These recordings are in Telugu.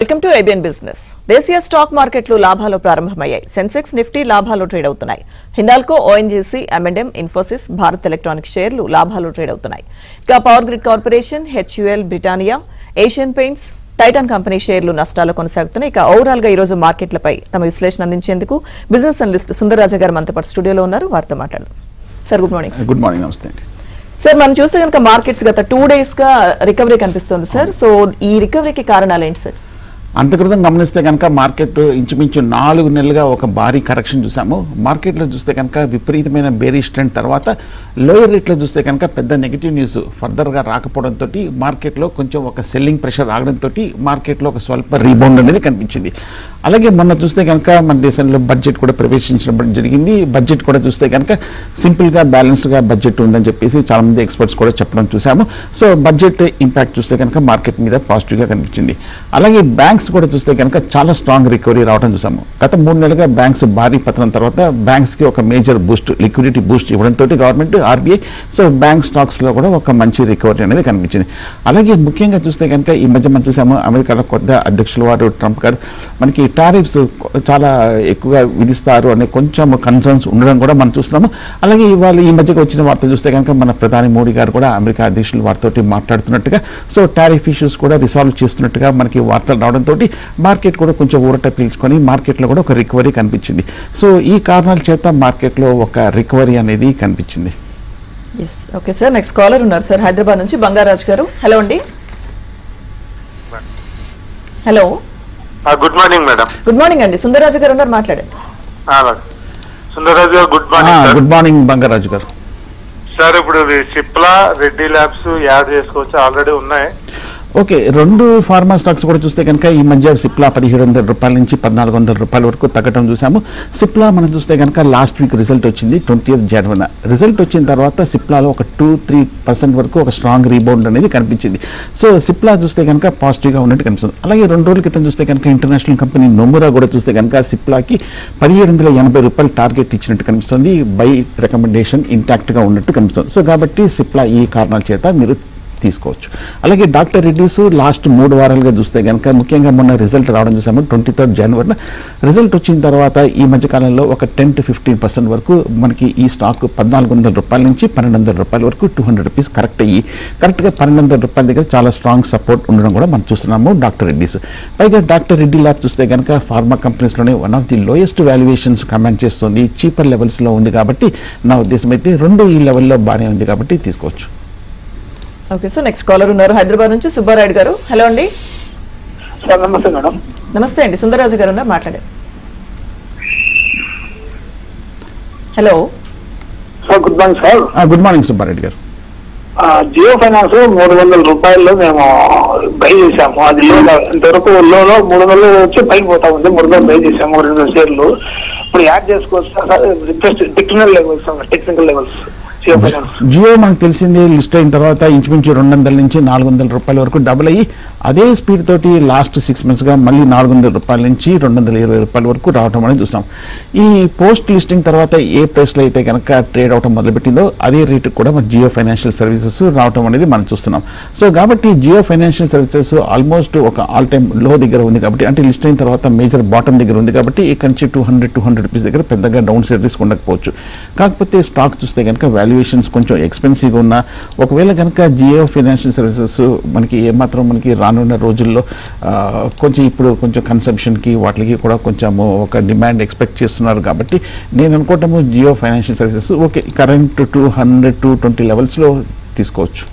Welcome to ABN business. దేశీయ స్టాక్ మార్కెట్లు లాభాలు ప్రారంభమయ్యాయి. సెన్సెక్స్, నిఫ్టీ లాభాలు ట్రేడ్ అవుతున్నాయి. Hindalco, ONGC, M&M, Infosys, Bharat electronic షేర్లు లాభాలు ట్రేడ్ అవుతున్నాయి. ఇక power grid corporation, HUL, Britannia, Asian paints, Titan company షేర్లు నష్టాలు కొనసాగుతున్నాయి. ఇక ఓవరాల్ గా ఈ రోజు మార్కెట్లపై తమ విశ్లేషణ అందించేందుకు బిజినెస్ అనలిస్ట్ సుందరరాజ గారు మనతో పాటు స్టూడియోలో ఉన్నారు. వారితో మాట్లాడదాం. Sir, good morning. Good morning. నమస్తే అండి. సార్, మనం చూస్తే కనుక మార్కెట్స్ గత 2 days గా రికవరీ కనిపిస్తుంది సార్. సో ఈ రికవరీకి కారణాలు ఏంటి సార్? అంతక్రితం గమనిస్తే కనుక మార్కెట్ ఇంచుమించు 4 నెలలుగా ఒక భారీ కరెక్షన్ చూసాము. మార్కెట్లో చూస్తే కనుక విపరీతమైన బేరిష్ ట్రెండ్ తర్వాత లోయర్ రేట్లో చూస్తే కనుక పెద్ద నెగిటివ్ న్యూస్ ఫర్దర్గా రాకపోవడంతో మార్కెట్లో కొంచెం ఒక సెల్లింగ్ ప్రెషర్ రావడంతో మార్కెట్లో ఒక స్వల్ప రీబౌండ్ అనేది కనిపించింది. అలాగే మొన్న చూస్తే కనుక మన దేశంలో బడ్జెట్ కూడా ప్రవేశించడం జరిగింది. బడ్జెట్ కూడా చూస్తే కనుక సింపుల్గా బ్యాలెన్స్డ్గా బడ్జెట్ ఉందని చెప్పేసి చాలామంది ఎక్స్పర్ట్స్ కూడా చెప్పడం చూసాము. సో బడ్జెట్ ఇంపాక్ట్ చూస్తే కనుక మార్కెట్ మీద పాజిటివ్గా కనిపించింది. అలాగే బ్యాంక్స్ కూడా చూస్తే కనుక చాలా స్ట్రాంగ్ రికవరీ రావడం చూసాము. గత 3 నెలలుగా బ్యాంక్స్ భారీ పతనం తర్వాత బ్యాంక్స్కి ఒక మేజర్ బూస్ట్, లిక్విడిటీ బూస్ట్ ఇవ్వడంతో గవర్నమెంట్, RBI, సో బ్యాంక్ స్టాక్స్లో కూడా ఒక మంచి రికవరీ అనేది కనిపించింది. అలాగే ముఖ్యంగా చూస్తే కనుక ఈ మధ్య మనం చూసాము అమెరికాలో కొత్త అధ్యక్షుల వారు ట్రంప్ గారు మనకి టారిఫ్స్ చాలా ఎక్కువగా విధిస్తారు అనే కొంచెం కన్సర్న్స్ ఉండడం కూడా మనం చూస్తున్నాము. అలాగే ఇవాళ ఈ మధ్యకి వచ్చిన వార్త చూస్తే కనుక మన ప్రధాని మోడీ గారు కూడా అమెరికా అధ్యక్షుల వారితో మాట్లాడుతున్నట్టుగా, సో టారిఫ్ ఇష్యూస్ కూడా రిసాల్వ్ చేస్తున్నట్టుగా మనకి వార్తలు రావడంతో మార్కెట్ కూడా కొంచెం ఊరట పీల్చుకొని మార్కెట్లో కూడా ఒక రికవరీ కనిపించింది. సో ఈ కారణాల చేత మార్కెట్లో ఒక రికవరీ అనేది కనిపించింది. ఓకే సార్, నెక్స్ట్ కాలర్ ఉన్నారు సార్ హైదరాబాద్ నుంచి బంగారాజ్ గారు. హలో అండి. Hello, good morning madam. Good morning అండి. సుందరరాజు గారు ఉన్నారు, మాట్లాడండి. Sundararaju garu good morning. Good morning Bangaraju garu. Sir, ఇప్పుడు సిప్లా, రెడ్డి ల్యాబ్స్ యాడ్ చేసుకోవచ్చు, ఆల్రెడీ ఉన్నాయి. ఓకే, 2 ఫార్మా స్టాక్స్ కూడా చూస్తే కనుక ఈ మధ్య సిప్లా 1700 రూపాయల నుంచి 1400 రూపాయల వరకు తగ్గడం చూసాము. సిప్లా మనం చూస్తే కనుక లాస్ట్ వీక్ రిజల్ట్ వచ్చింది 20th January. రిజల్ట్ వచ్చిన తర్వాత సిప్లాలో ఒక 2-3% వరకు ఒక స్ట్రాంగ్ రీబౌండ్ అనేది కనిపించింది. సో సిప్లా చూస్తే కనుక పాజిటివ్గా ఉన్నట్టు కనిపిస్తుంది. అలాగే 2 రోజుల క్రితం చూస్తే కనుక ఇంటర్నేషనల్ కంపెనీ నొమురా కూడా చూస్తే కనుక సిప్లాకి 1780 రూపాయలు టార్గెట్ ఇచ్చినట్టు కనిపిస్తుంది. బై రికమెండేషన్ ఇంటాక్ట్గా ఉన్నట్టు కనిపిస్తుంది. సో కాబట్టి సిప్లా ఈ కారణాల చేత మీరు తీసుకోవచ్చు. అలాగే డాక్టర్ రెడ్డీస్ లాస్ట్ 3 వారాలుగా చూస్తే కనుక ముఖ్యంగా మొన్న రిజల్ట్ రావడం చూసాము 23rd January. రిజల్ట్ వచ్చిన తర్వాత ఈ మధ్యకాలంలో ఒక 10-15% వరకు మనకి ఈ స్టాక్ 1400 రూపాయల నుంచి 1200 రూపాయల వరకు 200 రూపీస్ కరెక్ట్ అయ్యి కరెక్ట్గా 1200 రూపాయల దగ్గర చాలా స్ట్రాంగ్ సపోర్ట్ ఉండడం కూడా మనం చూస్తున్నాము డాక్టర్ రెడ్డీస్. పైగా డాక్టర్ రెడ్డి ల్యాబ్ చూస్తే కనుక ఫార్మా కంపెనీస్లోనే one of the lowest valuations command చేస్తుంది, చీపర్ లెవెల్స్లో ఉంది. కాబట్టి నా ఉద్దేశం అయితే 2 ఈ లెవెల్లో బాగానే ఉంది కాబట్టి తీసుకోవచ్చు. ఓకే సార్, నెక్స్ట్ కాలర్ ఉన్నారు హైదరాబాద్ నుంచి సుబ్బారాయుడు గారు. హలో అండి. సార్ నమస్తే మేడం. నమస్తే అండి. సుందరరాజు గారు ఉన్నారు, మాట్లాడండి. Hello sir, good morning sir. Good morning Subbareddy garu. Jio finance 300 రూపాయల్లో మేము బై చేసాము. అది ఇంతవరకు లోలో 300 వచ్చి పైకి పోతా ఉంది. 300 బై చేసాము 2 షేర్లు. ఇప్పుడు యాడ్ చేసుకోవచ్చు సార్. టెక్నికల్ లెవెల్స్ జియో మనకు తెలిసింది లిస్ట్ అయిన తర్వాత ఇంచుమించు 200 నుంచి 400 రూపాయల వరకు డబుల్ అయ్యి అదే స్పీడ్ తోటి లాస్ట్ 6 monthsగా మళ్ళీ 400 రూపాయల నుంచి 220 రూపాయల వరకు రావడం అనేది చూసాం. ఈ పోస్ట్ లిస్టింగ్ తర్వాత ఏ ప్రైస్లో అయితే కనుక ట్రేడ్ అవడం మొదలుపెట్టిందో అదే రేటు కూడా మన జియో ఫైనాన్షియల్ సర్వీసెస్ రావడం అనేది మనం చూస్తున్నాం. సో కాబట్టి జియో ఫైనాన్షియల్ సర్వీసెస్ ఆల్మోస్ట్ ఒక ఆల్ టైమ్ లో దగ్గర ఉంది కాబట్టి, అంటే లిస్ట్ అయిన తర్వాత మేజర్ బాటమ్ దగ్గర ఉంది కాబట్టి ఇక్కడ నుంచి 200 రూపీస్ దగ్గర పెద్దగా డౌన్ సైడ్ రిస్క్ ఉండకపోవచ్చు. కాకపోతే స్టాక్ చూస్తే కనుక వాల్యుయేషన్స్ కొంచెం ఎక్స్పెన్సివ్గా ఉన్నా, ఒకవేళ కనుక జియో ఫైనాన్షియల్ సర్వీసెస్ మనకి ఏమాత్రం మనకి రానున్న రోజుల్లో కొంచెం ఇప్పుడు కొంచెం కన్సంప్షన్కి వాటికి కూడా కొంచెము ఒక డిమాండ్ ఎక్స్పెక్ట్ చేస్తున్నారు కాబట్టి నేను అనుకోవటము Jio financial services okay current 200-220 లెవెల్స్లో తీసుకోవచ్చు.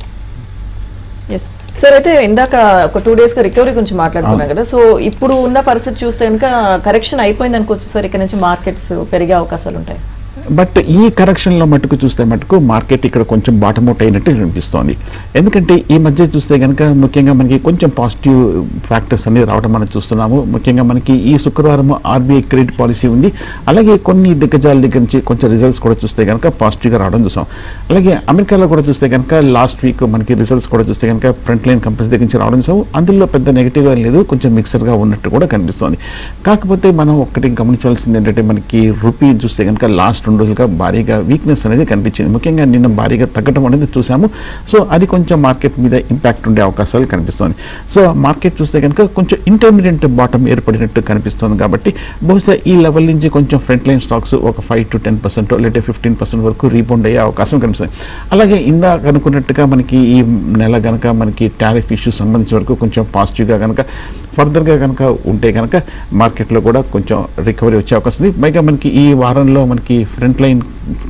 ఎస్ సార్, అయితే ఇందాక ఒక 2 days రికవరీ గురించి మాట్లాడుతున్నాం కదా. సో ఇప్పుడు ఉన్న పరిస్థితి చూస్తే కనుక కరెక్షన్ అయిపోయింది అనుకోవచ్చు సార్. ఇక్కడ నుంచి మార్కెట్స్ పెరిగే అవకాశాలు ఉంటాయి. బట్ ఈ కరెక్షన్లో మటుకు చూస్తే మటుకు మార్కెట్ ఇక్కడ కొంచెం బాటమ్ అవుట్ అయినట్టు అనిపిస్తోంది. ఎందుకంటే ఈ మధ్య చూస్తే కనుక ముఖ్యంగా మనకి కొంచెం పాజిటివ్ ఫ్యాక్టర్స్ అనేది రావడం మనం చూస్తున్నాము. ముఖ్యంగా మనకి ఈ శుక్రవారం RBI క్రెడిట్ పాలసీ ఉంది. అలాగే కొన్ని దిగ్గజాల దగ్గర నుంచి కొంచెం రిజల్ట్స్ కూడా చూస్తే కనుక పాజిటివ్గా రావడం చూసాం. అలాగే అమెరికాలో కూడా చూస్తే కనుక లాస్ట్ వీక్ మనకి రిజల్ట్స్ కూడా చూస్తే కనుక ఫ్రంట్ లైన్ కంపెనీస్ దగ్గర నుంచి రావడం చూసాం. అందులో పెద్ద నెగిటివ్గా లేదు, కొంచెం మిక్సర్గా ఉన్నట్టు కూడా కనిపిస్తోంది. కాకపోతే మనం ఒక్కటి గమనించవలసింది ఏంటంటే మనకి రూపీ చూస్తే కనుక లాస్ట్ 2 రోజులుగా భారీగా వీక్నెస్ అనేది కనిపించింది. ముఖ్యంగా నిన్న భారీగా తగ్గడం అనేది చూసాము. సో అది కొంచెం మార్కెట్ మీద ఇంపాక్ట్ ఉండే అవకాశాలు కనిపిస్తుంది. సో మార్కెట్ చూస్తే కనుక కొంచెం ఇంటర్మీడియట్ బాటమ్ ఏర్పడినట్టు కనిపిస్తుంది. కాబట్టి బహుశా ఈ లెవెల్ నుంచి కొంచెం ఫ్రంట్ లైన్ స్టాక్స్ ఒక 5 to 10% లేదా 15% వరకు రీబౌండ్ అయ్యే అవకాశం కనిపిస్తుంది. అలాగే ఇందాక అనుకున్నట్టుగా మనకి ఈ నెల కనుక మనకి టారిఫ్ ఇష్యూ సంబంధించిన వరకు కొంచెం పాజిటివ్గా కనుక ఫర్దర్గా కనుక ఉంటే కనుక మార్కెట్లో కూడా కొంచెం రికవరీ వచ్చే అవకాశం ఉంది. పైగా మనకి ఈ వారంలో మనకి ఫ్రంట్ లైన్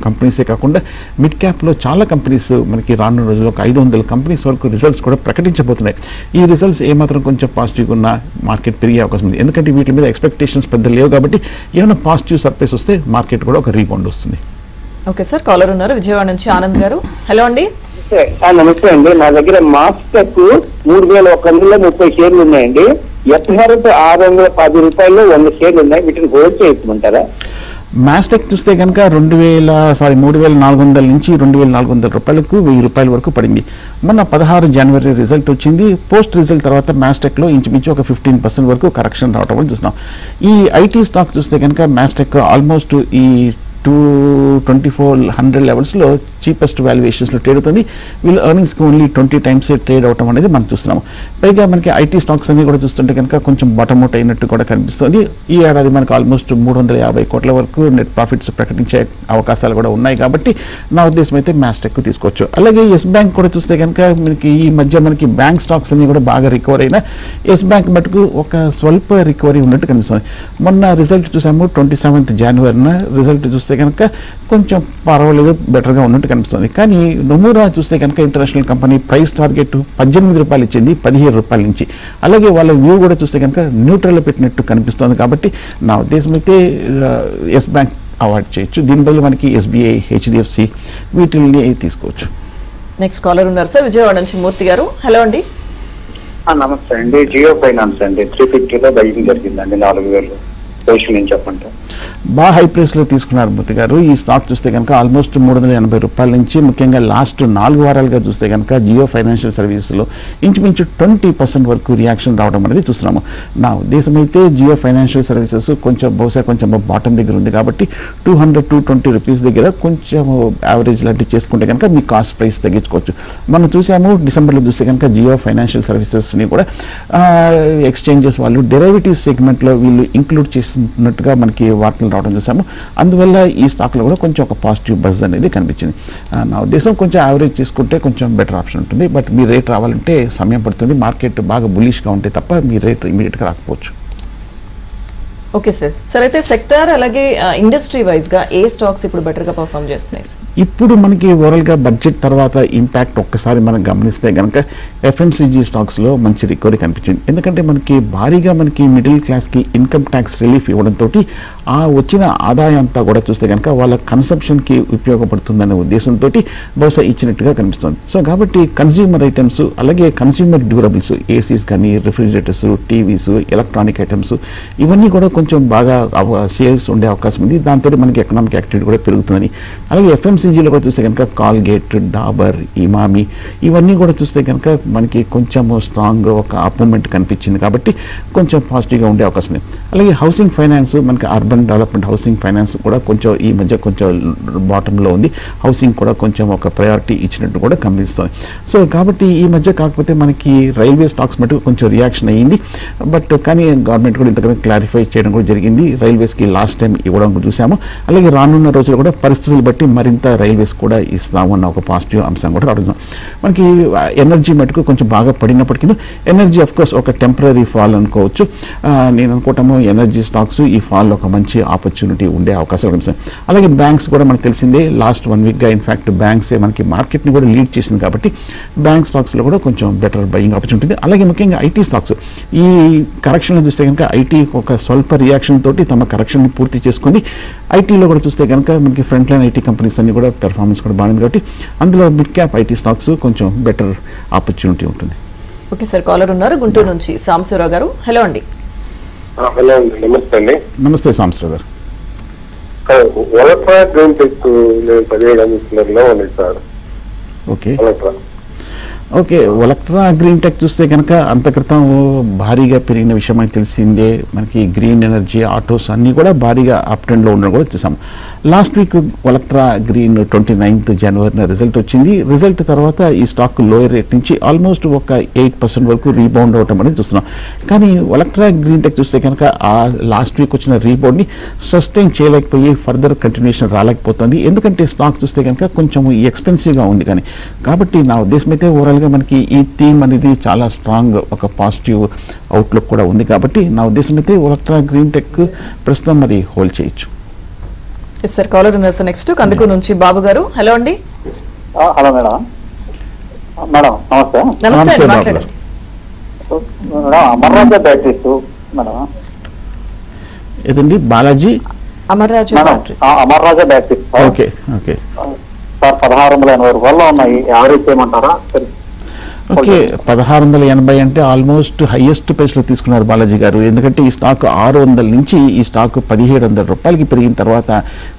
కంపెనీసే కాకుండా మిడ్ క్యాప్లో చాలా కంపెనీస్ మనకి రానున్న రోజుల్లో ఒక 500 కంపెనీస్ వరకు రిజల్ట్స్ కూడా ప్రకటించబోతున్నాయి. ఈ రిజల్ట్స్ ఏమాత్రం కొంచెం పాజిటివ్గా ఉన్న మార్కెట్ పెరిగే అవకాశం ఉంది. ఎందుకంటే వీటి మీద ఎక్స్పెక్టేషన్స్ పెద్ద లేవు కాబట్టి ఏమైనా పాజిటివ్ సర్ప్రైజ్ వస్తే మార్కెట్ కూడా ఒక రీబౌండ్ వస్తుంది. ఓకే సార్, కాలర్ ఉన్నారు విజయవాడ నుంచి ఆనంద్ గారు. హలో అండి. నమస్తే అండి. నా దగ్గర మాస్టెక్ 3130 షేర్లు ఉన్నాయండి. ఎఫ్ఆర్ఎఫ్ 610 రూపాయల్లో 100 షేర్లు ఉన్నాయి. వీటిని హోల్డ్ చేయమంటారా? మాస్టెక్ చూస్తే కనుక 3,400 నుంచి 2,400 రూపాయలకు 1000 రూపాయల వరకు పడింది. మొన్న 16 జనవరి రిజల్ట్ వచ్చింది. పోస్ట్ రిజల్ట్ తర్వాత మాస్టెక్లో ఇంచుమించు ఒక 15% వరకు కరెక్షన్ రావడం అని చూస్తున్నాం. ఈ ఐటీ స్టాక్ చూస్తే కనుక మాస్టెక్ ఆల్మోస్ట్ ఈ 2,2400 లెవెల్స్లో చీపెస్ట్ వాల్యుయేషన్స్లో ట్రేడ్ అవుతుంది. వీళ్ళు ఎర్నింగ్స్కి ఓన్లీ 20 times ట్రేడ్ అవటం అనేది మనం చూస్తున్నాము. పైగా మనకి ఐటీ స్టాక్స్ అన్ని కూడా చూస్తుంటే కనుక కొంచెం బాటమ్ అవుట్ అయినట్టు కూడా కనిపిస్తుంది. ఈ ఏడాది మనకు ఆల్మోస్ట్ 350 కోట్ల వరకు నెట్ ప్రాఫిట్స్ ప్రకటించే అవకాశాలు కూడా ఉన్నాయి. కాబట్టి నా ఉద్దేశం అయితే మాస్టెక్ తీసుకోవచ్చు. అలాగే ఎస్ బ్యాంక్ కూడా చూస్తే కనుక మనకి ఈ మధ్య మనకి బ్యాంక్ స్టాక్స్ అన్ని కూడా బాగా రికవర్ అయినా ఎస్ బ్యాంక్ మటుకు ఒక స్వల్ప రికవరీ ఉన్నట్టు కనిపిస్తుంది. మొన్న రిజల్ట్ చూసాము 27th జనవరిన రిజల్ట్ చూస్తే కనుక కొంచెం పర్వాలేదు, బెటర్గా ఉన్నట్టు కనిపిస్తుంది. కానీ నొమూరా చూస్తే కనుక ఇంటర్నేషనల్ కంపెనీ ప్రైస్ టార్గెట్ 18 రూపాయలు ఇచ్చింది 17 రూపాయల నుంచి. అలాగే వాళ్ళ వ్యూ కూడా చూస్తే కనుక న్యూట్రల్ పెట్టినట్టు కనిపిస్తుంది. కాబట్టి నా ఉద్దేశం అయితే ఎస్ బ్యాంక్ అవాయిడ్ చేయొచ్చు. దీని బదులు మనకి SBI, HDFC వీటిని తీసుకోవచ్చు. నెక్స్ట్ కాలర్ ఉన్నారు సార్ విజయవాడ నుంచి మూర్తి గారు. హలో అండి. నమస్తే అండి. జియో ఫైనాన్స్ అండి 350లో బయింగ్ జరిగిందండి. 4000 పొజిషన్ చెప్పండి. బాగా హై ప్రైస్లో తీసుకున్నారు మూర్తి గారు. ఈ స్టాక్ చూస్తే కనుక ఆల్మోస్ట్ 380 రూపాయల నుంచి ముఖ్యంగా లాస్ట్ 4 వారాలుగా చూస్తే కనుక జియో ఫైనాన్షియల్ సర్వీసెస్లో ఇంచుమించు 20% వరకు రియాక్షన్ రావడం అనేది చూస్తున్నాము. నా ఉద్దేశం అయితే జియో ఫైనాన్షియల్ సర్వీసెస్ బహుశా కొంచెం బాటమ్ దగ్గర ఉంది. కాబట్టి 200-220 రూపీస్ దగ్గర కొంచెం యావరేజ్ లాంటివి చేసుకుంటే కనుక మీ కాస్ట్ ప్రైస్ తగ్గించుకోవచ్చు. మనం చూసాము డిసెంబర్లో చూస్తే కనుక జియో ఫైనాన్షియల్ సర్వీసెస్ని కూడా ఎక్స్చేంజెస్ వాళ్ళు డెరివేటివ్ సెగ్మెంట్లో వీళ్ళు ఇంక్లూడ్ చేస్తున్నట్టుగా మనకి వార్తలు రావడం చూసాము. అందువల్ల ఈ స్టాక్లో కూడా కొంచెం ఒక పాజిటివ్ బజ్ అనేది కనిపించింది. నా ఉద్దేశం కొంచెం యావరేజ్ చేసుకుంటే కొంచెం బెటర్ ఆప్షన్ ఉంటుంది. బట్ మీ రేట్ రావాలంటే సమయం పడుతుంది. మార్కెట్ బాగా బులిష్గా ఉంటే తప్ప మీ రేట్ ఇమీడియట్గా రాకపోవచ్చు. Okay sir. సార్ అయితే సెక్టార్ అలాగే ఇండస్ట్రీ వైజ్గా ఏ స్టాక్స్ ఇప్పుడు బెటర్గా పర్ఫామ్ చేస్తున్నాయి? ఇప్పుడు మనకి ఓవరాల్గా బడ్జెట్ తర్వాత ఇంపాక్ట్ ఒక్కసారి మనం గమనిస్తే కనుక FMCG స్టాక్స్లో మంచి రికవరీ కనిపించింది. ఎందుకంటే మనకి భారీగా మనకి మిడిల్ క్లాస్కి ఇన్కమ్ ట్యాక్స్ రిలీఫ్ ఇవ్వడంతో ఆ వచ్చిన ఆదాయం అంతా కూడా చూస్తే కనుక వాళ్ళ కన్సంప్షన్కి ఉపయోగపడుతుందనే ఉద్దేశంతో బహుశా ఇచ్చినట్టుగా కనిపిస్తుంది. సో కాబట్టి కన్స్యూమర్ ఐటమ్స్ అలాగే కన్స్యూమర్ డ్యూరబుల్స్ ఏసీస్ కానీ రిఫ్రిజిరేటర్స్, టీవీస్, ఎలక్ట్రానిక్ ఐటమ్స్ ఇవన్నీ కూడా కొంచెం బాగా సేల్స్ ఉండే అవకాశం ఉంది. దాంతో మనకి ఎకనామిక్ యాక్టివిటీ కూడా పెరుగుతుందని. అలాగే FMCGలో కూడా చూస్తే కనుక కాల్గేట్, డాబర్, ఇమామి ఇవన్నీ కూడా చూస్తే కనుక మనకి కొంచెం స్ట్రాంగ్ ఒక అప్ మూమెంట్ కనిపించింది. కాబట్టి కొంచెం పాజిటివ్గా ఉండే అవకాశం ఉంది. అలాగే హౌసింగ్ ఫైనాన్స్ మనకి అర్బన్ డెవలప్మెంట్ హౌసింగ్ ఫైనాన్స్ కూడా కొంచెం ఈ మధ్య కొంచెం బాటంలో ఉంది. హౌసింగ్ కూడా కొంచెం ఒక ప్రయారిటీ ఇచ్చినట్టు కూడా కనిపిస్తుంది. సో కాబట్టి ఈ మధ్య కాకపోతే మనకి రైల్వే స్టాక్స్ మటుకు కొంచెం రియాక్షన్ అయ్యింది. బట్ కానీ గవర్నమెంట్ కూడా ఇంతకన్నా క్లారిఫై చేయడం కూడా జరిగింది. రైల్వేస్కి లాస్ట్ టైం ఇవ్వడం చూసాము. అలాగే రానున్న రోజులు కూడా పరిస్థితులు బట్టి మరింత రైల్వేస్ కూడా ఇస్తామన్న ఒక పాజిటివ్ అంశం కూడా రావడం. మనకి ఎనర్జీ మటుకు కొంచెం బాగా పడినప్పటికీ ఎనర్జీ అఫ్కోర్స్ ఒక టెంపరీ ఫాల్ అనుకోవచ్చు. నేను అనుకోవటము ఎనర్జీ స్టాక్స్ ఈ ఫాల్ ఒక మంచి ఆపర్చునిటీ ఉండే అవకాశం కనిపిస్తుంది. అలాగే బ్యాంక్స్ కూడా మనకు తెలిసిందే లాస్ట్ 1 వీక్గా ఇన్ఫాక్ట్ బ్యాంక్సే మనకి మార్కెట్ని కూడా లీడ్ చేసింది. కాబట్టి బ్యాంక్ స్టాక్స్లో కూడా కొంచెం బెటర్ బయింగ్ ఆపర్చునిటీ ఉంది. అలాగే ముఖ్యంగా ఐటీ స్టాక్స్ ఈ కరెక్షన్లో చూస్తే కనుక ఐటీ ఒక స్వల్ప రియాక్షన్ తోటి తమ కరెక్షన్ని పూర్తి చేసుకుంది. ఐటీలో కూడా చూస్తే కనుక మనకి ఫ్రంట్ లైన్ ఐటీ కంపెనీస్ అన్ని కూడా పెర్ఫార్మెన్స్ కూడా బాగుంది. కాబట్టి అందులో మిడ్ క్యాప్ ఐటీ స్టాక్స్ కొంచెం బెటర్ ఆపర్చునిటీ ఉంటుంది. ఓకే సార్, కాలర్ ఉన్నారు గుంటూరు నుంచి సాంబశివరావు గారు. హలో అండి. హలో అండి, నమస్తే అండి. నమస్తే సాంబశివరావు గారు. నేను 17 ఉంది sir. Okay. Okay, Olectra green tech చూస్తే కనుక అంత క్రితం భారీగా పెరిగిన విషయం మనకి తెలిసిందే. మనకి గ్రీన్ ఎనర్జీ, ఆటోస్ అన్నీ కూడా భారీగా అప్ ట్రెండ్లో ఉండడం కూడా చూసాం. Last week Olectra green 29th జనవరిన రిజల్ట్ వచ్చింది. రిజల్ట్ తర్వాత ఈ స్టాక్ లోయర్ రేట్ నుంచి ఆల్మోస్ట్ ఒక 8% వరకు రీబౌండ్ అవటం అనేది చూస్తున్నాం. కానీ ఒలక్ట్రా గ్రీన్ టెక్ చూస్తే కనుక ఆ లాస్ట్ వీక్ వచ్చిన రీబౌండ్ని సస్టైన్ చేయలేకపోయి ఫర్దర్ కంటిన్యూషన్ రాలేకపోతుంది. ఎందుకంటే స్టాక్ చూస్తే కనుక కొంచెం ఎక్స్పెన్సివ్గా ఉంది. కానీ కాబట్టి నా ఉద్దేశం అయితే ఓవరాల్గా మనకి ఈ థీమ్ అనేది చాలా స్ట్రాంగ్ ఒక పాజిటివ్ అవుట్లుక్ కూడా ఉంది. కాబట్టి నా ఉద్దేశం అయితే ఒలక్ట్రా గ్రీన్ టెక్ ప్రస్తుతం మరి హోల్డ్ చేయొచ్చు. సార్ కాలర్ ఉన్నారు సార్. నెక్స్ట్ కందుకూరు నుంచి బాబు గారు. హలో అండి. Hello madam. మేడం నమస్తే. నమస్తే అండి, మాట్లాడండి. Madam Amara Raja batteries madam. ఏదండి Balaji? Amara Raja batteries. Amara Raja batteries. Okay okay sir 1680 రూపాయల్లో ఉన్నాయి. యావరేజ్ చేయమంటారా? ఓకే, 1680 అంటే ఆల్మోస్ట్ హైయెస్ట్ ప్రైస్లో తీసుకున్నారు బాలాజీ గారు. ఎందుకంటే ఈ స్టాక్ 600 నుంచి ఈ స్టాక్ 1700 రూపాయలకి పెరిగిన తర్వాత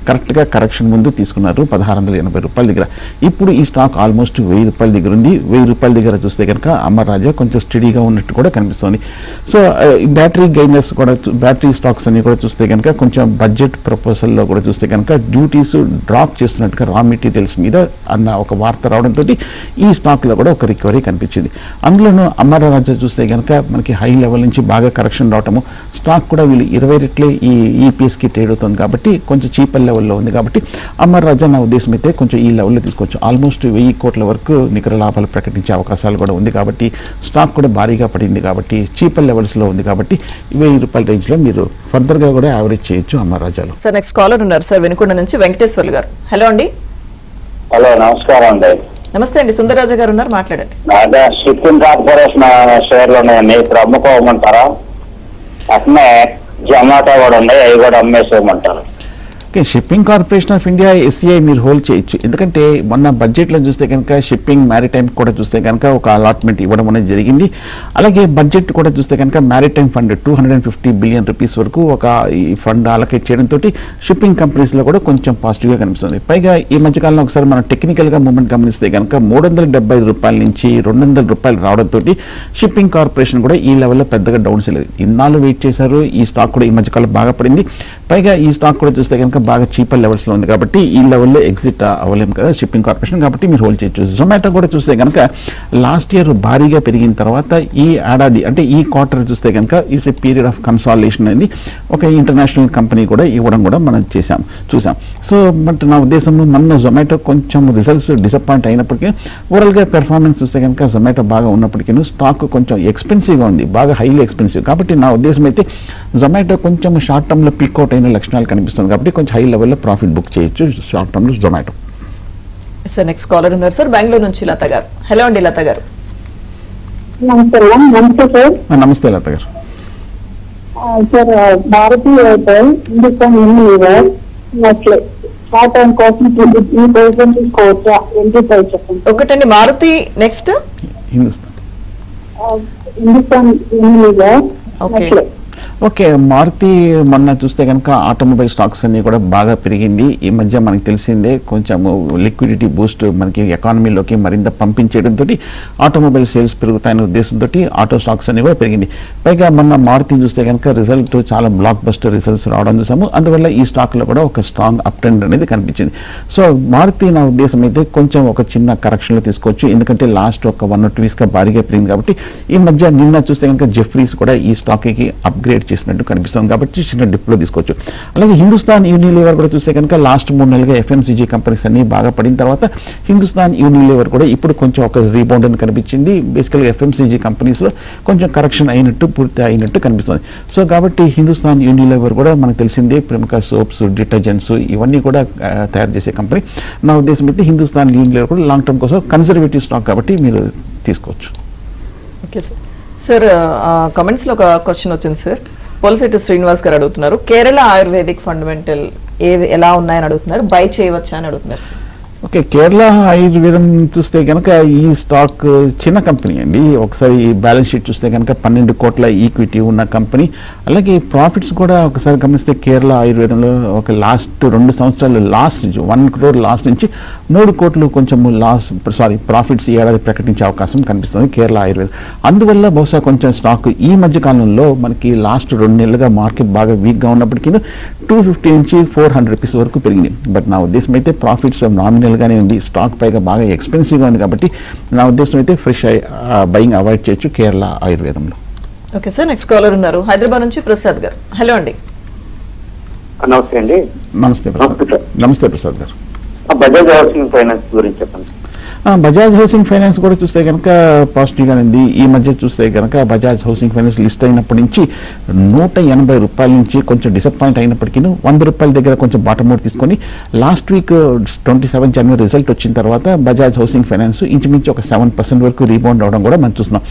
కరెక్ట్గా కరెక్షన్ ముందు తీసుకున్నారు 1680 రూపాయల దగ్గర. ఇప్పుడు ఈ స్టాక్ ఆల్మోస్ట్ 1000 రూపాయల దగ్గర ఉంది. 1000 రూపాయల దగ్గర చూస్తే కనుక అమర్ రాజా కొంచెం స్టడీగా ఉన్నట్టు కూడా కనిపిస్తుంది. సో బ్యాటరీ గైనర్స్ కూడా, బ్యాటరీ స్టాక్స్ అన్ని కూడా చూస్తే కనుక కొంచెం బడ్జెట్ ప్రపోజల్లో కూడా చూస్తే కనుక డ్యూటీస్ డ్రాప్ చేస్తున్నట్టుగా రా మెటీరియల్స్ మీద అన్న ఒక వార్త రావడంతో ఈ స్టాక్లో కూడా ఒక రికవరీ కనిపించింది. అందులోనూ అమర్ రాజా చూస్తే కనుక మనకి హై లెవెల్ నుంచి బాగా కరెక్షన్ రావటము, స్టాక్ కూడా వీళ్ళు 20 రెట్లే ఈ ఈపీఎస్కి ట్రేడ్ అవుతుంది. కాబట్టి కొంచెం చీపర్ లెవెల్లో ఉంది. కాబట్టి అమర్ రాజా నా ఉద్దేశం అయితే కొంచెం ఈ లెవెల్లో తీసుకోవచ్చు. ఆల్మోస్ట్ 1000 కోట్ల వరకు నికర లాభాలు ప్రకటించే అవకాశాలు కూడా ఉంది. కాబట్టి స్టాక్ కూడా భారీగా పడింది. కాబట్టి చీపర్ లెవెల్స్లో ఉంది. కాబట్టి 1000 రూపాయల రేంజ్లో మీరు ఫర్దర్గా కూడా యావరేజ్ చేయొచ్చు అమర్ రాజాలో. సార్ నెక్స్ట్ కాలర్ ఉన్నారు సార్ వెనుకొండ నుంచి వెంకటేశ్వర్లు గారు. హలో అండి. హలో, నమస్కారం అండి. నమస్తే అండి, సుందరరాజా గారు ఉన్నారు, మాట్లాడండి. అదే షిప్పింగ్ కార్పొరేషన్ షేర్లు ఉన్నాయండి, ఇప్పుడు అమ్ముకోమంటారా? అట్నే జొమాటో కూడా ఉన్నాయి, అవి కూడా అమ్మేసేయమంటారు. Okay, shipping corporation of India SCI మీరు హోల్డ్ చేయొచ్చు. ఎందుకంటే మొన్న బడ్జెట్లో చూస్తే కనుక షిప్పింగ్ మ్యారిటైమ్ కూడా చూస్తే కనుక ఒక అలాట్మెంట్ ఇవ్వడం అనేది జరిగింది. అలాగే బడ్జెట్ కూడా చూస్తే కనుక మ్యారిటైమ్ ఫండ్ 250 బిలియన్ రూపీస్ వరకు ఒక ఈ ఫండ్ అలొకేట్ చేయడంతో షిప్పింగ్ కంపెనీస్లో కూడా కొంచెం పాజిటివ్గా కనిపిస్తుంది. పైగా ఈ మధ్యకాలంలో ఒకసారి మనం టెక్నికల్గా మూమెంట్ గమనిస్తే కనుక 375 రూపాయల నుంచి 200 రూపాయలు రావడంతో షిప్పింగ్ కార్పొరేషన్ కూడా ఈ లెవెల్లో పెద్దగా డౌన్స్ లేదు. ఇన్నాళ్ళు వెయిట్ చేశారు. ఈ స్టాక్ కూడా ఈ మధ్యకాలం బాగా పడింది. పైగా ఈ స్టాక్ కూడా చూస్తే కనుక బాగా చీపర్ లెవెల్స్లో ఉంది. కాబట్టి ఈ లెవెల్లో ఎగ్జిట్ అవ్వలేము కదా షిప్పింగ్ కార్పొరేషన్. కాబట్టి మీరు హోల్డ్ చేయొచ్చు. జొమాటో కూడా చూస్తే కనుక లాస్ట్ ఇయర్ భారీగా పెరిగిన తర్వాత ఈ ఏడాది అంటే ఈ క్వార్టర్ చూస్తే కనుక is a period of consolidation అనేది ఒక ఇంటర్నేషనల్ కంపెనీ కూడా ఇవ్వడం కూడా మనం చూసాం. సో బట్ నా ఉద్దేశం మొన్న జొమాటో కొంచెం రిజల్ట్స్ డిసప్పాయింట్ అయినప్పటికీ ఓవరాల్గా పెర్ఫార్మెన్స్ చూస్తే కనుక జొమాటో బాగా ఉన్నప్పటికీ స్టాక్ కొంచెం ఎక్స్పెన్సివ్గా ఉంది, బాగా హైలీ ఎక్స్పెన్సివ్. కాబట్టి నా ఉద్దేశం అయితే జొమాటో కొంచెం షార్ట్ టర్మ్లో పీక్అవుట్ అయిన లక్షణాలు కనిపిస్తుంది. కాబట్టి కొంచెం హై లెవెల్లో ప్రాఫిట్ బుక్ చేయొచ్చు షార్ట్ టర్మ్లో జొమాటో. సార్ నెక్స్ట్ కాలర్ ఉన్నారు సార్ బెంగళూరు నుంచి లత గారు. హలో అండి లత గారు. నమస్తే సార్. నమస్తే లత గారు. Sir Bharti airtel, Hindustan Unilever, Nestle short term కోసం 3,000 తీసుకోవచ్చా? ఎంట్రీ ప్రైస్ చెప్పండి. ఒకటండి Maruti, next Hindustan Unilever, Nestle. Okay, Maruti మొన్న చూస్తే కనుక ఆటోమొబైల్ స్టాక్స్ అన్ని కూడా బాగా పెరిగింది. ఈ మధ్య మనకి తెలిసిందే కొంచెం లిక్విడిటీ బూస్ట్ మనకి ఎకానమీలోకి మరింత పంపించేయడంతో ఆటోమొబైల్ సేల్స్ పెరుగుతాయనే ఉద్దేశంతో ఆటో స్టాక్స్ అన్ని కూడా పెరిగింది. పైగా మొన్న మారుతి చూస్తే కనుక రిజల్ట్ చాలా బ్లాక్ బస్టర్ రిజల్ట్స్ రావడం చూసాము. అందువల్ల ఈ స్టాక్లో కూడా ఒక స్ట్రాంగ్ అప్ ట్రెండ్ అనేది కనిపించింది. సో మారుతి నా ఉద్దేశం అయితే కొంచెం ఒక చిన్న కరెక్షన్లో తీసుకోవచ్చు. ఎందుకంటే లాస్ట్ ఒక 1 or 2 వీక్స్గా భారీగా పెరిగింది. కాబట్టి ఈ మధ్య నిన్న చూస్తే కనుక జెఫ్రీస్ కూడా ఈ స్టాక్కి అప్గ్రేడ్ చేసినట్టు కనిపిస్తుంది. కాబట్టి చిన్న డిప్లో తీసుకోవచ్చు. అలాగే హిందుస్థాన్ యూనిలీవర్ కూడా చూస్తే కనుక లాస్ట్ 3 నెలలుగా ఎఫ్ఎంసీజీ కంపెనీస్ అన్ని బాగా పడిన తర్వాత హిందుస్థాన్ యూనిలీవర్ కూడా ఇప్పుడు కొంచెం ఒక రీబౌండ్ అని కనిపించింది. బేసికల్గా ఎఫ్ఎంసీజీ కంపెనీస్లో కొంచెం కరెక్షన్ అయినట్టు పూర్తి అయినట్టు కనిపిస్తుంది. సో కాబట్టి హిందుస్థాన్ యూనిలీవర్ కూడా మనకు తెలిసిందే ప్రముఖ సోప్స్, డిటర్జెంట్స్ ఇవన్నీ కూడా తయారు చేసే కంపెనీ. నా ఉద్దేశం అయితే హిందుస్థాన్ యూనిలీవర్ కూడా లాంగ్ టర్మ్ కోసం కన్జర్వేటివ్ స్టాక్ కాబట్టి మీరు తీసుకోవచ్చు. Okay sir. సార్ కమెంట్స్లో ఒక క్వశ్చన్ వచ్చింది సార్. పోలిశెట్టి శ్రీనివాస్ గారు అడుగుతున్నారు, కేరళ ఆయుర్వేదిక్ ఫండమెంటల్ ఎలా ఉన్నాయని అడుగుతున్నారు, బై చేయవచ్చా అని అడుగుతున్నారు సార్. ఓకే, కేరళ ఆయుర్వేదం చూస్తే కనుక ఈ స్టాక్ చిన్న కంపెనీ అండి. ఒకసారి బ్యాలెన్స్ షీట్ చూస్తే కనుక 12 కోట్ల ఈక్విటీ ఉన్న కంపెనీ. అలాగే ప్రాఫిట్స్ కూడా ఒకసారి గమనిస్తే కేరళ ఆయుర్వేదంలో ఒక లాస్ట్ 2 సంవత్సరాలు లాస్ నుంచి 1 crore లాస్ నుంచి 3 కోట్లు కొంచెం ప్రాఫిట్స్ ఈ ఏడాది ప్రకటించే అవకాశం కనిపిస్తుంది కేరళ ఆయుర్వేదం. అందువల్ల బహుశా కొంచెం స్టాక్ ఈ మధ్య కాలంలో మనకి లాస్ట్ 2 నెలలుగా మార్కెట్ బాగా వీక్గా ఉన్నప్పటికీ 250 నుంచి 400 రూపీస్ వరకు పెరిగింది. బట్ నా ఉద్దేశం అయితే ప్రాఫిట్స్ నామినల్గానే ఉంది. స్టాక్ పైగా బాగా ఎక్స్పెన్సివ్గా ఉంది కాబట్టి నా ఉద్దేశం అయితే ఫ్రెష్ బయింగ్ అవాయిడ్ చేయొచ్చు కేరళ ఆయుర్వేదంలో. ఓకే సార్, నెక్స్ట్ కాలర్ ఉన్నారు హైదరాబాద్ నుంచి ప్రసాద్ గారు. హలో అండి. నమస్తే అండి. నమస్తే ప్రసాద్. నమస్తే ప్రసాద్ గారు. బజాజ్ హౌసింగ్ ఫైనాన్స్ గురించి చెప్పండి. బజాజ్ హౌసింగ్ ఫైనాన్స్ కూడా చూస్తే కనుక పాజిటివ్గానే ఉంది. ఈ మధ్య చూస్తే కనుక బజాజ్ హౌసింగ్ ఫైనాన్స్ లిస్ట్ అయినప్పటి నుంచి 180 రూపాయల నుంచి కొంచెం డిసప్పాయింట్ అయినప్పటికీ 100 రూపాయల దగ్గర కొంచెం బాటమ్ అవుట్ తీసుకొని లాస్ట్ వీక్ 27 జనవరి రిజల్ట్ వచ్చిన తర్వాత బజాజ్ హౌసింగ్ ఫైనాన్స్ ఇంచుమించు ఒక 7% వరకు రీబౌండ్ అవడం కూడా మనం చూస్తున్నాం.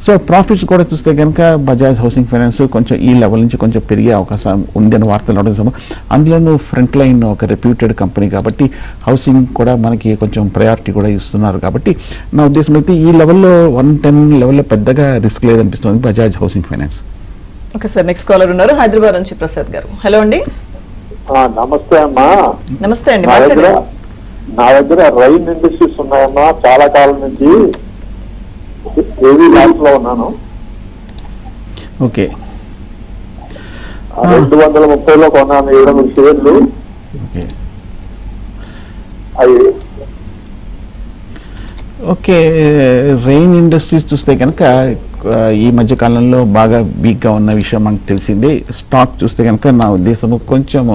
సో ప్రాఫిట్స్ కూడా చూస్తే కనుక బజాజ్ హౌసింగ్ ఫైనాన్స్ కొంచెం ఈ లెవెల్ నుంచి కొంచెం పెరిగే అవకాశం ఉందని వార్తలు రావడం. అందులోనూ ఫ్రంట్ లైన్ ఒక రెప్యూటెడ్ కంపెనీ కాబట్టి హౌసింగ్ కూడా మనకి కొంచెం ప్రయారిటీ కూడా ఇస్తున్నారు కాబట్టి నా ఉద్దేశం అయితే ఈ లెవెల్లో 110 లెవెల్లో పెద్దగా రిస్క్ లేదనిపిస్తుంది Bajaj housing finance. Okay sir, next caller ఉన్నారు హైదరాబాద్ నుంచి ప్రసాద్ గారు. హలో అండి. నమస్తే అమ్మా. నమస్తే అండి. నా దగ్గర రైన్ ఇండస్ట్రీస్ ఉన్నాయమ్మా. చాలా కాలం నుంచి హెవీ లాస్ లో ఉన్నాను. ఓకే, 230లో కొన్నాను 7 షేర్లు. ఓకే అవి ఓకే. రెయిన్ ఇండస్ట్రీస్ చూస్తే కనుక ఈ మధ్య కాలంలో బాగా వీక్గా ఉన్న విషయం మనకు తెలిసిందే. స్టాక్ చూస్తే కనుక నా ఉద్దేశము కొంచెము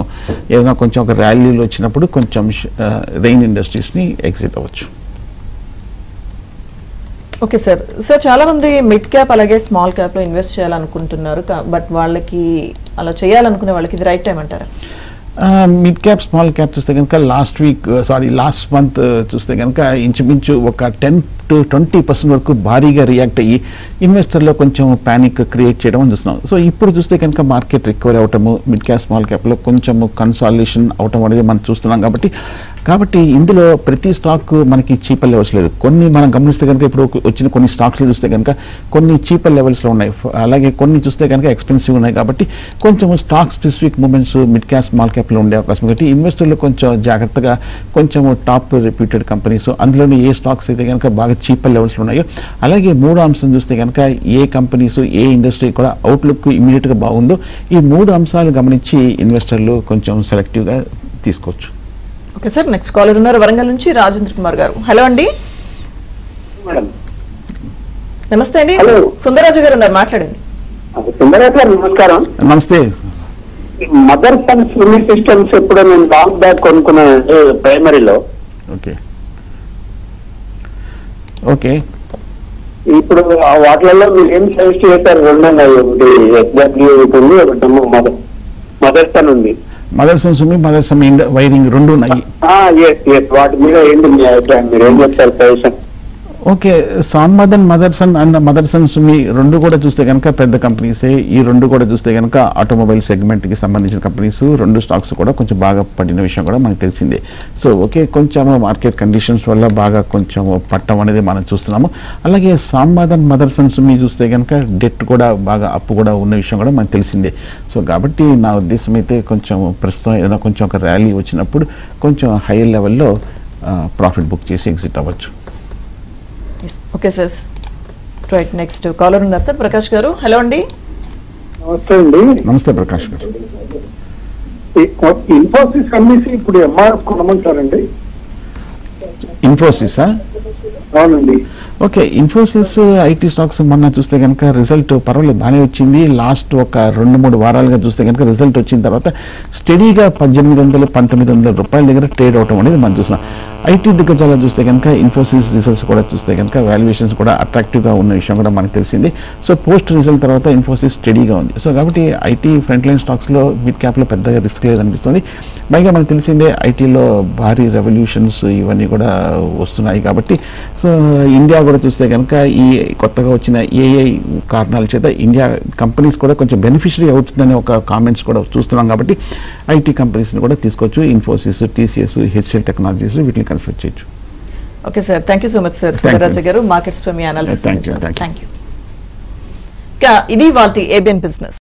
ఏదైనా కొంచెం ఒక ర్యాలీలో వచ్చినప్పుడు కొంచెం రెయిన్ ఇండస్ట్రీస్ని ఎగ్జిట్ అవ్వచ్చు. Okay sir. చాలా మంది మిడ్ క్యాప్ అలాగే స్మాల్ క్యాప్లో ఇన్వెస్ట్ చేయాలనుకుంటున్నారు. బట్ వాళ్ళకి అలా చేయాలనుకునే వాళ్ళకి ఇది రైట్ టైం అంటారా? మిడ్ క్యాప్ స్మాల్ క్యాప్ చూస్తే కనుక లాస్ట్ మంత్ చూస్తే కనుక ఇంచుమించు ఒక 10 to 20% వరకు భారీగా రియాక్ట్ అయ్యి ఇన్వెస్టర్లో కొంచెం ప్యానిక్ క్రియేట్ చేయడం చూస్తున్నాం. సో ఇప్పుడు చూస్తే కనుక మార్కెట్ రికవరీ అవటము మిడ్ క్యాప్ స్మాల్ క్యాప్లో కొంచెం కన్సాలిడేషన్ అవటం అనేది మనం చూస్తున్నాం. కాబట్టి ఇందులో ప్రతి స్టాక్ మనకి చీపర్ లెవెల్స్ లేదు. కొన్ని మనం గమనిస్తే కనుక ఇప్పుడు వచ్చిన కొన్ని స్టాక్స్లో చూస్తే కనుక కొన్ని చీపర్ లెవెల్స్లో ఉన్నాయి, అలాగే కొన్ని చూస్తే కనుక ఎక్స్పెన్సివ్ ఉన్నాయి. కాబట్టి కొంచెం stock specific movements mid cap small క్యాప్లో ఉండే అవకాశం కాబట్టి ఇన్వెస్టర్లు కొంచెం జాగ్రత్తగా కొంచెం టాప్ రెప్యూటెడ్ కంపెనీస్ అందులోని ఏ స్టాక్స్ అయితే కనుక బాగా చీపర్ లెవెల్స్లో ఉన్నాయో అలాగే 3 అంశం చూస్తే కనుక ఏ కంపెనీస్ ఏ ఇండస్ట్రీ కూడా అవుట్లుక్ ఇమీడియట్గా బాగుందో ఈ 3 అంశాలు గమనించి ఇన్వెస్టర్లు కొంచెం సెలెక్టివ్గా తీసుకోవచ్చు. ఓకే సార్, నెక్స్ట్ కాలర్ ఉన్నారు వరంగల్ నుంచి రాజేంద్ర కుమార్ గారు. హలో అండి. నమస్తే అండి. సుందరరాజు గారు ఉన్నారు, మాట్లాడండి. సుందరరాజు గారు నమస్కారం. నమస్తే. మదర్ సన్స్ యూనిట్ సిస్టమ్స్ ఎప్పుడో నేను లాంగ్ బ్యాక్ కొనుక్కున్నానండి ప్రైమరీలో. Okay okay. ఇప్పుడు వాటిలలో మీరు ఏం సజెస్ట్ చేశారు? 2 ఉన్నాయి, ఒకటి ఎస్డబ్ల్యూ ఉంది, ఒకటేమో మదర్సన్ ఉంది. మదర్సన్ సుమి మదర్సన్ వైరింగ్ 2 ఉన్నాయి. వాటి మీద ఏంటి మీ అభిప్రాయం? మీరు ఏం చెప్తారు suggestion? Okay, Samvardhana Motherson and Motherson Sumi 2 కూడా చూస్తే కనుక పెద్ద కంపెనీసే. ఈ 2 కూడా చూస్తే కనుక ఆటోమొబైల్ సెగ్మెంట్కి సంబంధించిన కంపెనీస్. 2 స్టాక్స్ కూడా కొంచెం బాగా పడిన విషయం కూడా మనకు తెలిసిందే. సో ఓకే, కొంచెం మార్కెట్ కండిషన్స్ వల్ల బాగా కొంచెం పట్టం అనేది మనం చూస్తున్నాము. అలాగే సాన్మదన్ మదర్సన్ సుమి చూస్తే కనుక డెట్ కూడా బాగా అప్పు కూడా ఉన్న విషయం కూడా మనకు తెలిసిందే. సో కాబట్టి నా ఉద్దేశం అయితే కొంచెం ప్రస్తుతం ఏదైనా కొంచెం ఒక ర్యాలీ వచ్చినప్పుడు కొంచెం హైయర్ లెవెల్లో ప్రాఫిట్ బుక్ చేసి ఎగ్జిట్ అవ్వచ్చు. Okay sir, right. Next caller ఉన్నారు సార్ ప్రకాష్ గారు. హలో అండి. నమస్తే అండి. నమస్తే ప్రకాష్ గారు. ఇన్ఫోసిస్ అమ్మేసి ఇప్పుడు ఎంఆర్ఎఫ్ కొనమంటారండి? ఇన్ఫోసిసా? అవునండి. ఓకే, ఇన్ఫోసిస్ ఐటీ స్టాక్స్ మొన్న చూస్తే కనుక రిజల్ట్ పర్వాలేదు బాగానే వచ్చింది. లాస్ట్ ఒక 2-3 వారాలుగా చూస్తే కనుక రిజల్ట్ వచ్చిన తర్వాత స్టడీగా 1800-1900 రూపాయల దగ్గర ట్రేడ్ అవటం అనేది మనం చూస్తున్నాం. ఐటీ దిగ్గజాలు చూస్తే కనుక ఇన్ఫోసిస్ రిజల్ట్స్ కూడా చూస్తే కనుక వాల్యుయేషన్స్ కూడా అట్రాక్టివ్గా ఉన్న విషయం కూడా మనకు తెలిసింది. సో పోస్ట్ రిజల్ట్ తర్వాత ఇన్ఫోసిస్ స్టడీగా ఉంది. సో కాబట్టి ఐటీ ఫ్రంట్ లైన్ స్టాక్స్లో మిడ్ క్యాప్లో పెద్దగా రిస్క్ లేదనిపిస్తుంది. పైగా మనకు తెలిసిందే ఐటీలో భారీ రెవల్యూషన్స్ ఇవన్నీ కూడా వస్తున్నాయి కాబట్టి. సో ఇండియా కూడా చూస్తే కనుక ఈ కొత్తగా వచ్చిన ఏఐ కారణాల చేత ఇండియా కంపెనీస్ కూడా కొంచెం బెనిఫిషరీ అవుతుందనే ఒక కామెంట్స్ కూడా చూస్తున్నాం. కాబట్టి ఐటీ కంపెనీస్ని కూడా తీసుకోవచ్చు. ఇన్ఫోసిస్, టీసీఎస్, హెచ్సిఎల్ టెక్నాలజీస్ వీటిని కన్సిడర్ చేయొచ్చు. Okay sir, thank you so much sir. Sundararaja గారు, మార్కెట్స్ పై మీ అనాలిసిస్. Thank you. ఇది వాటి ఏబిఎన్ బిజినెస్.